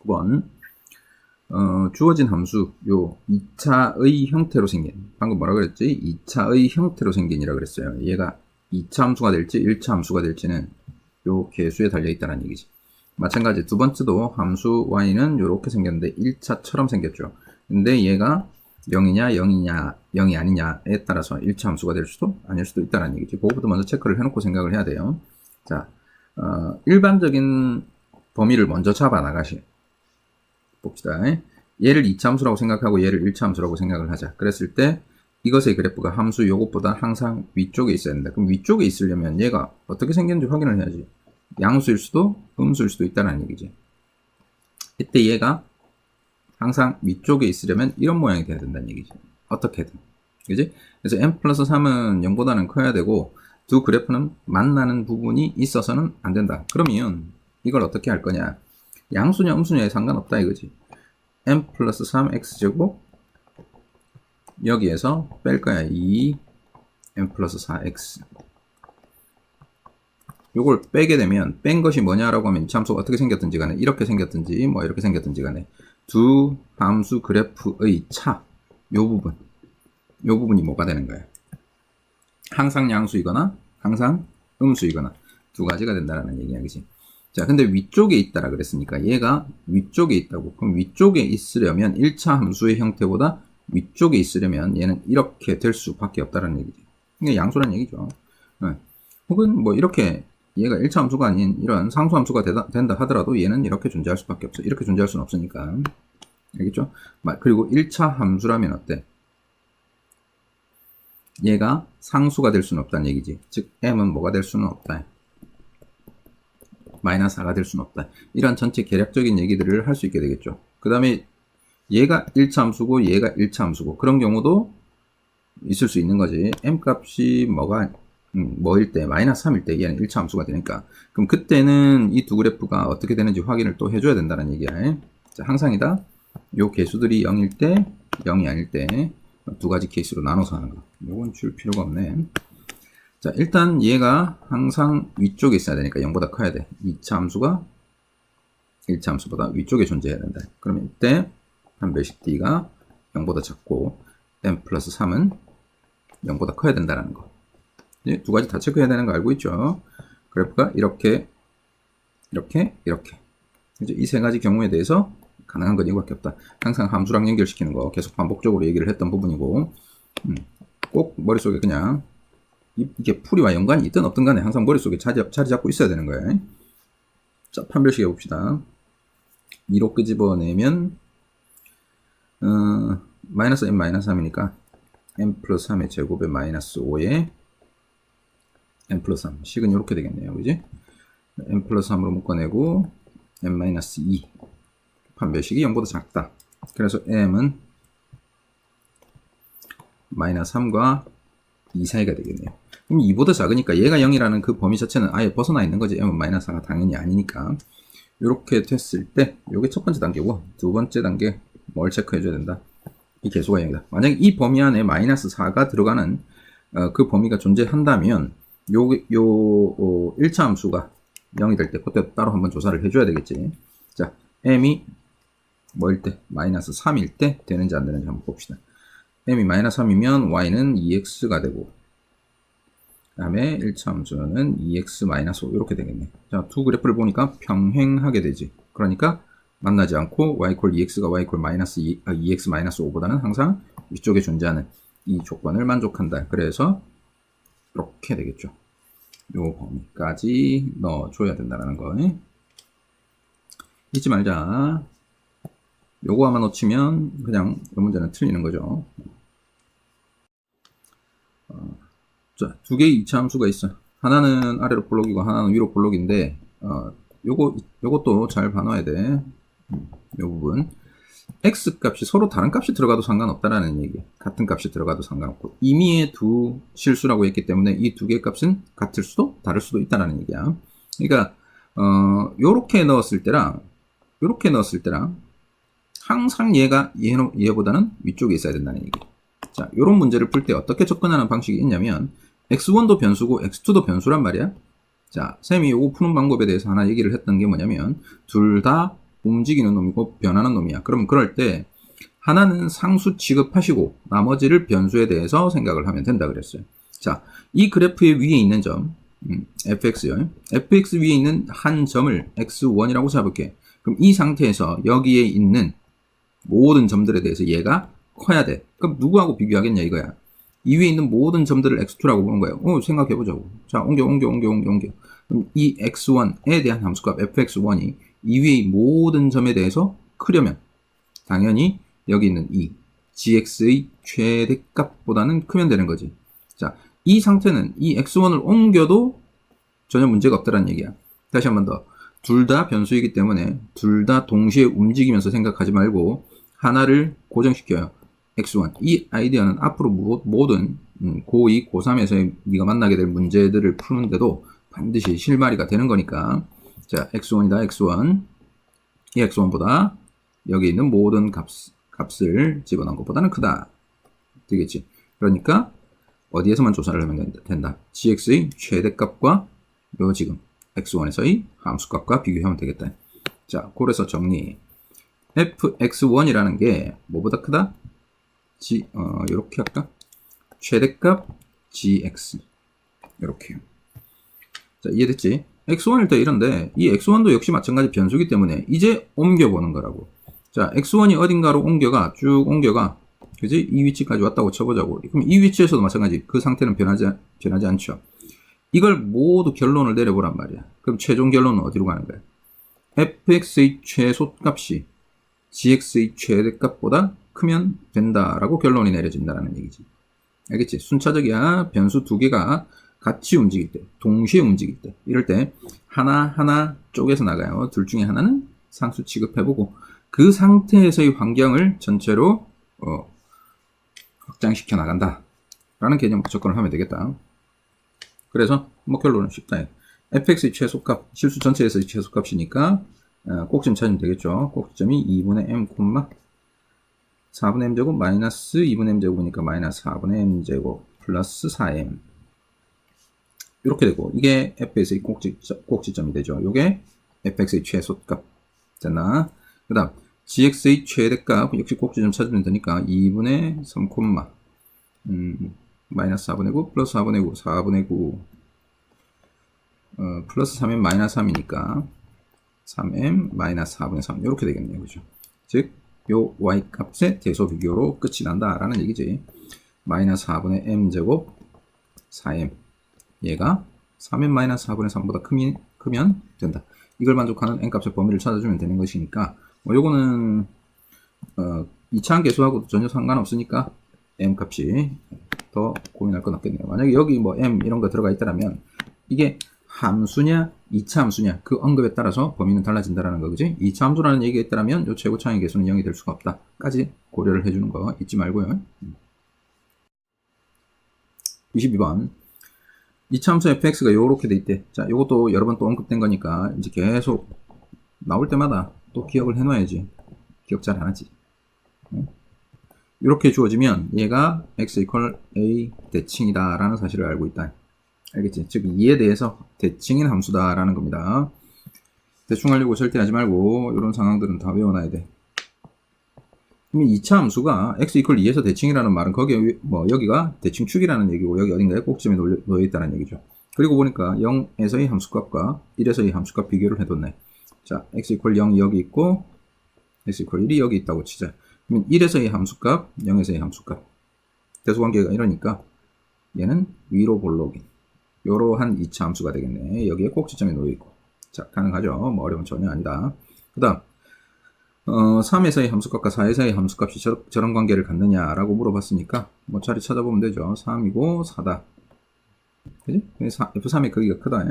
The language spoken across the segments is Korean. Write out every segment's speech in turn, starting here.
9번. 주어진 함수, 요 2차의 형태로 생긴, 방금 뭐라 그랬지? 2차의 형태로 생긴이라 그랬어요. 얘가 2차 함수가 될지 1차 함수가 될지는 요 계수에 달려있다는 얘기지. 마찬가지 두 번째도 함수 y는 요렇게 생겼는데 1차처럼 생겼죠. 근데 얘가 0이냐 0이 아니냐에 따라서 1차 함수가 될 수도 아닐 수도 있다는 얘기지. 그거부터 먼저 체크를 해놓고 생각을 해야 돼요. 자, 일반적인 범위를 먼저 잡아 나가시. 봅시다. 얘를 2차 함수라고 생각하고 얘를 1차 함수라고 생각을 하자. 그랬을 때 이것의 그래프가 함수 요것보다 항상 위쪽에 있어야 된다. 그럼 위쪽에 있으려면 얘가 어떻게 생겼는지 확인을 해야지. 양수일 수도 음수일 수도 있다는 얘기지. 이때 얘가 항상 위쪽에 있으려면 이런 모양이 돼야 된다는 얘기지. 어떻게든. 그지? 그래서 n 플러스 3은 0보다는 커야 되고 두 그래프는 만나는 부분이 있어서는 안 된다. 그러면 이걸 어떻게 할 거냐. 양수냐 음수냐에 상관없다 이거지. n 플러스 3 x제곱 여기에서 뺄 거야. 2 n 플러스 4x 요걸 빼게 되면 뺀 것이 뭐냐라고 하면 이 함수가 어떻게 생겼든지 간에 이렇게 생겼든지 뭐 이렇게 생겼든지 간에 두 함수 그래프의 차 요 부분이 뭐가 되는 거야. 항상 양수이거나 항상 음수이거나 두 가지가 된다는 얘기지. 자, 근데 위쪽에 있다라 그랬으니까 얘가 위쪽에 있다고. 그럼 위쪽에 있으려면 1차 함수의 형태보다 위쪽에 있으려면 얘는 이렇게 될 수밖에 없다는 얘기지. 이게 양수란 얘기죠. 네. 혹은 뭐 이렇게 얘가 1차 함수가 아닌 이런 상수 함수가 된다 하더라도 얘는 이렇게 존재할 수밖에 없어. 이렇게 존재할 수는 없으니까. 알겠죠? 그리고 1차 함수라면 어때? 얘가 상수가 될 수는 없다는 얘기지. 즉 m은 뭐가 될 수는 없다. 마이너스 4가 될 수는 없다. 이런 전체 계략적인 얘기들을 할 수 있게 되겠죠. 그 다음에 얘가 1차 함수고 얘가 1차 함수고 그런 경우도 있을 수 있는 거지. m 값이 뭐일 때 마이너스 3일 때 얘는 1차 함수가 되니까 그럼 그때는 이 두 그래프가 어떻게 되는지 확인을 또 해줘야 된다는 얘기야. 자, 항상이다. 요 개수들이 0일 때 0이 아닐 때 두 가지 케이스로 나눠서 하는 거. 요건 줄 필요가 없네. 자, 일단 얘가 항상 위쪽에 있어야 되니까 0보다 커야 돼. 2차 함수가 1차 함수보다 위쪽에 존재해야 된다. 그러면 이때 판별식 D가 0보다 작고 n 플러스 3은 0보다 커야 된다는 거. 두 가지 다 체크해야 되는 거 알고 있죠? 그래프가 이렇게 이제 이 세 가지 경우에 대해서 가능한 건 이거밖에 없다. 항상 함수랑 연결시키는 거 계속 반복적으로 얘기를 했던 부분이고 꼭 머릿속에 그냥 이게 풀이와 연관이 있든 없든 간에 항상 머릿속에 자리 잡고 있어야 되는 거예요. 자, 판별식 해봅시다. 2로 끄집어내면 마이너스 n 마이너스 3이니까 n 플러스 3의 제곱에 마이너스 5에 n 플러스 3 식은 이렇게 되겠네요. 그지? n 플러스 3으로 묶어내고 n 마이너스 2 판별식이 0보다 작다. 그래서 m은 마이너스 3과 2 사이가 되겠네요. 그럼 2보다 작으니까 얘가 0이라는 그 범위 자체는 아예 벗어나 있는 거지. m은 마이너스 4가 당연히 아니니까. 이렇게 됐을 때 이게 첫 번째 단계고 두 번째 단계 뭘 체크해 줘야 된다. 이 개수가 0이다. 만약에 이 범위 안에 마이너스 4가 들어가는 그 범위가 존재한다면 요 1차 함수가 0이 될 때 그때 따로 한번 조사를 해줘야 되겠지. 자, m이 뭐일 때? 마이너스 3일 때 되는지 안 되는지 한번 봅시다. m이 마이너스 3이면 y는 2x가 되고 그 다음에 1차 함수는 2x 마이너스 5 이렇게 되겠네. 자, 두 그래프를 보니까 평행하게 되지. 그러니까 만나지 않고 y 콜 2x가 y 콜 마이너스 2x 마이너스 5보다는 항상 위쪽에 존재하는 이 조건을 만족한다. 그래서 이렇게 되겠죠. 요 범위까지 넣어줘야 된다는 거. 잊지 말자. 요거 아마 놓치면 그냥 이 문제는 틀리는 거죠. 자, 두 개의 2차 함수가 있어. 하나는 아래로 볼록이고 하나는 위로 볼록인데 요것도 잘 봐놔야 돼. 요 부분. x 값이 서로 다른 값이 들어가도 상관없다라는 얘기. 같은 값이 들어가도 상관없고 임의의 두 실수라고 했기 때문에 이 두 개의 값은 같을 수도 다를 수도 있다라는 얘기야. 그러니까 요렇게 넣었을 때랑 요렇게 넣었을 때랑 항상 얘보다는 위쪽에 있어야 된다는 얘기. 자, 요런 문제를 풀 때 어떻게 접근하는 방식이 있냐면 x1도 변수고 x2도 변수란 말이야. 자, 쌤이 요거 푸는 방법에 대해서 하나 얘기를 했던 게 뭐냐면 둘 다 움직이는 놈이고 변하는 놈이야. 그럼 그럴 때 하나는 상수 취급하시고 나머지를 변수에 대해서 생각을 하면 된다 그랬어요. 자, 이 그래프의 위에 있는 점 fx요. fx 위에 있는 한 점을 x1이라고 잡을게. 그럼 이 상태에서 여기에 있는 모든 점들에 대해서 얘가 커야 돼. 그럼 누구하고 비교하겠냐 이거야. 이 위에 있는 모든 점들을 x2라고 보는 거예요. 생각해보자고. 자, 옮겨. 그럼 이 x1에 대한 함수값 fx1이 이 위의 모든 점에 대해서 크려면 당연히 여기 있는 이 gx의 최대값보다는 크면 되는 거지. 자, 이 상태는 이 x1을 옮겨도 전혀 문제가 없다는 얘기야. 다시 한 번 더. 둘 다 변수이기 때문에 둘 다 동시에 움직이면서 생각하지 말고 하나를 고정시켜요. x1. 이 아이디어는 앞으로 모든 고2, 고3에서 네가 만나게 될 문제들을 푸는데도 반드시 실마리가 되는 거니까. 자, x1이다, x1. 이 x1보다 여기 있는 모든 값을 집어넣은 것보다는 크다. 되겠지. 그러니까 어디에서만 조사를 하면 된다. gx의 최대값과 요 지금 x1에서의 함수값과 비교하면 되겠다. 자, 그래서 정리. fx1이라는 게 뭐보다 크다? 요렇게 할까? 최대값 gx. 요렇게요. 자, 이해됐지? x1일 때 이런데 이 x1도 역시 마찬가지 변수기 때문에 이제 옮겨보는 거라고. 자, x1이 어딘가로 옮겨가, 쭉 옮겨가. 그지? 이 위치까지 왔다고 쳐보자고. 그럼 이 위치에서도 마찬가지. 그 상태는 변하지 않죠. 이걸 모두 결론을 내려보란 말이야. 그럼 최종 결론은 어디로 가는 거야? fx의 최소값이 gx의 최대값보다 크면 된다라고 결론이 내려진다라는 얘기지. 알겠지? 순차적이야. 변수 두 개가 같이 움직일 때, 동시에 움직일 때, 이럴 때 하나 쪼개서 나가요. 둘 중에 하나는 상수 취급해보고 그 상태에서의 환경을 전체로 확장시켜 나간다 라는 개념 접근을 하면 되겠다. 그래서 결론은 쉽다. fx의 최소값, 실수 전체에서의 최소값이니까 꼭지점 찾으면 되겠죠. 꼭지점이 2분의 m, 4분의 m제곱 마이너스 2분의 m제곱이니까 마이너스 4분의 m제곱 플러스 4m 이렇게 되고, 이게 fx의 꼭지점이 되죠. 요게 fx의 최소값 됐나? 그 다음 gx의 최대값 역시 꼭지점 찾으면 되니까 2분의 3, 마이너스 4분의 9 플러스 4분의 9 4분의 9 플러스 3m 마이너스 3이니까 3m 마이너스 4분의 3 이렇게 되겠네요. 그죠? 즉 요 y값의 대소 비교로 끝이 난다 라는 얘기지. 마이너스 4분의 m제곱 4m 얘가 3m 마이너스 4분의 3보다 크면 된다. 이걸 만족하는 n값의 범위를 찾아주면 되는 것이니까 요거는 2차항 계수하고도 전혀 상관없으니까 m값이 더 고민할 건 없겠네요. 만약에 여기 m 이런 거 들어가 있다면 이게 함수냐 2차 함수냐 그 언급에 따라서 범위는 달라진다라는 거, 그지? 2차 함수라는 얘기가 있다면 요 최고차항의 개수는 0이 될 수가 없다 까지 고려를 해주는 거 잊지 말고요. 22번 2차 함수 fx가 요렇게 돼 있대. 자, 요것도 여러 번 또 언급된 거니까 이제 계속 나올 때마다 또 기억을 해놔야지. 기억 잘 안 하지. 이렇게 주어지면 얘가 x equal a 대칭이다 라는 사실을 알고 있다. 알겠지? 즉 이에 대해서 대칭인 함수다 라는 겁니다. 대충 하려고 절대 하지 말고 이런 상황들은 다 외워놔야 돼. 그럼 2차 함수가 x equal 2에서 대칭이라는 말은 거기에 여기가 대칭축이라는 얘기고 여기 어딘가에 꼭지점에 놓여 있다는 얘기죠. 그리고 보니까 0에서의 함수값과 1에서의 함수값 비교를 해뒀네. 자, x equal 0이 여기 있고 x equal 1이 여기 있다고 치자. 그러면 1에서의 함수값, 0에서의 함수값. 대소관계가 이러니까 얘는 위로 볼록인 요러한 2차 함수가 되겠네. 여기에 꼭지점에 놓여있고. 자, 가능하죠. 어려운 전혀 아니다. 그 다음 3에서의 함수값과 4에서의 함수값이 저런 관계를 갖느냐 라고 물어봤으니까 자리 찾아보면 되죠. 3이고 4다. 그지? F3의 크기가 크다.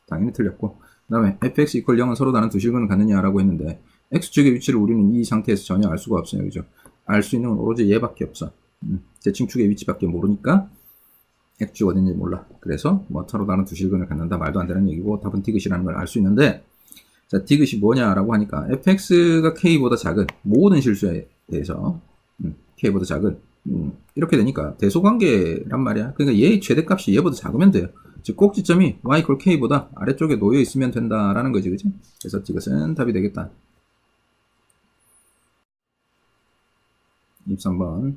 당연히 틀렸고. 그 다음에 fx equal 0은 서로 다른 두 실근을 갖느냐 라고 했는데 x축의 위치를 우리는 이 상태에서 전혀 알 수가 없어요. 그죠? 알 수 있는 건 오로지 얘밖에 없어. 대칭축의 위치밖에 모르니까 x축 어딘지 몰라. 그래서 서로 다른 두 실근을 갖는다 말도 안 되는 얘기고 답은 디귿이라는 걸 알 수 있는데, 자, 디귿이 뭐냐라고 하니까 fx가 k보다 작은 모든 실수에 대해서 k보다 작은 이렇게 되니까 대소관계란 말이야. 그러니까 얘의 최대값이 얘보다 작으면 돼요. 즉 꼭지점이 y equal k보다 아래쪽에 놓여 있으면 된다라는 거지, 그지? 그래서 디귿은 답이 되겠다. 23번.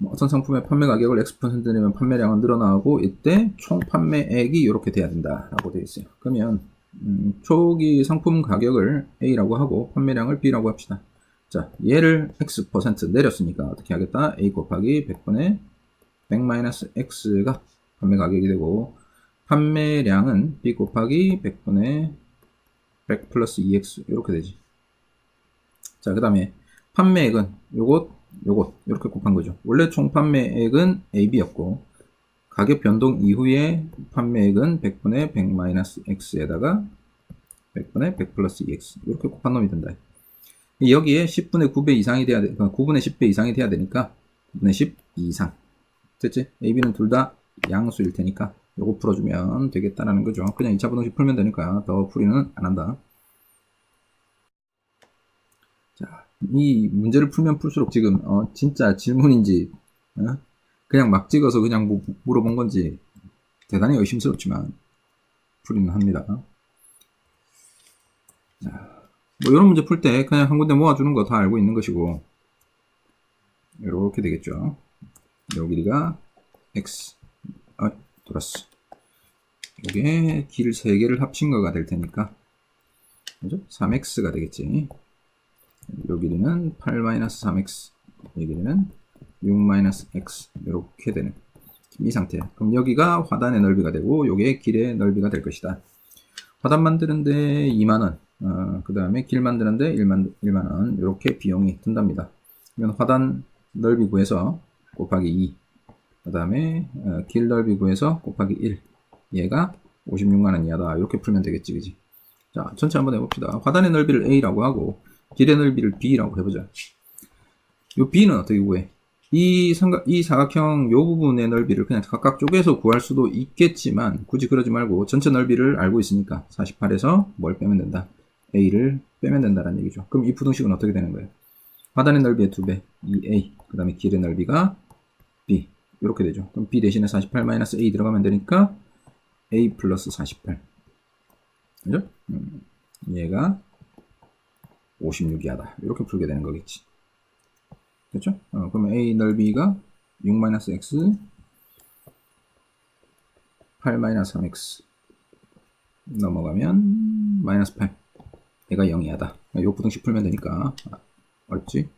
어떤 상품의 판매 가격을 X% 내면 판매량은 늘어나고 이때 총 판매액이 이렇게 돼야 된다 라고 되어 있어요. 그러면 초기 상품 가격을 A라고 하고 판매량을 B라고 합시다. 자, 얘를 X% 내렸으니까 어떻게 하겠다? A 곱하기 100분의 100-X가 판매 가격이 되고 판매량은 B 곱하기 100분의 100 플러스 2X 이렇게 되지. 자, 그 다음에 판매액은 요것 이렇게 곱한 거죠. 원래 총 판매액은 AB였고 가격 변동 이후에 판매액은 100분의 100-X에다가 100분의 100 플러스 2X 이렇게 곱한 놈이 된다. 여기에 10분의 9배 이상이 돼야 돼. 9분의 10배 이상이 돼야 되니까 9분의 10 이상. 됐지? AB는 둘 다 양수일 테니까 요거 풀어주면 되겠다라는 거죠. 그냥 2차 부등식 풀면 되니까 더 풀이는 안 한다. 자, 이 문제를 풀면 풀수록 지금 진짜 질문인지 그냥 막 찍어서 그냥 뭐 물어본 건지 대단히 의심스럽지만 풀이는 합니다. 자, 뭐 이런 문제 풀 때 그냥 한 군데 모아주는 거 다 알고 있는 것이고 이렇게 되겠죠. 요 길이가 x 돌았어. 이게 길 3개를 합친 거가 될 테니까 그죠? 3x가 되겠지. 요 길이는 8-3x, 이 길이는 6-x 이렇게 되는 이 상태. 그럼 여기가 화단의 넓이가 되고 요게 길의 넓이가 될 것이다. 화단 만드는데 2만원, 그 다음에 길 만드는데 1만원 이렇게 비용이 든답니다. 그러면 화단 넓이 구해서 곱하기 2, 그 다음에 길 넓이 구해서 곱하기 1, 얘가 56만원 이하다. 이렇게 풀면 되겠지, 그지? 자, 전체 한번 해봅시다. 화단의 넓이를 A라고 하고 길의 넓이를 B라고 해보자. 요 B는 어떻게 구해? 이 사각형 요 부분의 넓이를 그냥 각각 쪼개서 구할 수도 있겠지만 굳이 그러지 말고 전체 넓이를 알고 있으니까 48에서 뭘 빼면 된다? A를 빼면 된다는 얘기죠. 그럼 이 부등식은 어떻게 되는 거예요? 화단의 넓이의 2배, 2A, 그 다음에 길의 넓이가 B 이렇게 되죠. 그럼 B 대신에 48-A 들어가면 되니까 A 플러스 48 그죠? 얘가 56이 하다. 이렇게 풀게 되는 거겠지. 됐죠? 그러면 A 넓이가 6-x 8-3x 넘어가면 마이너스 8 얘가 0이 하다. 요 부등식 풀면 되니까 어렵지?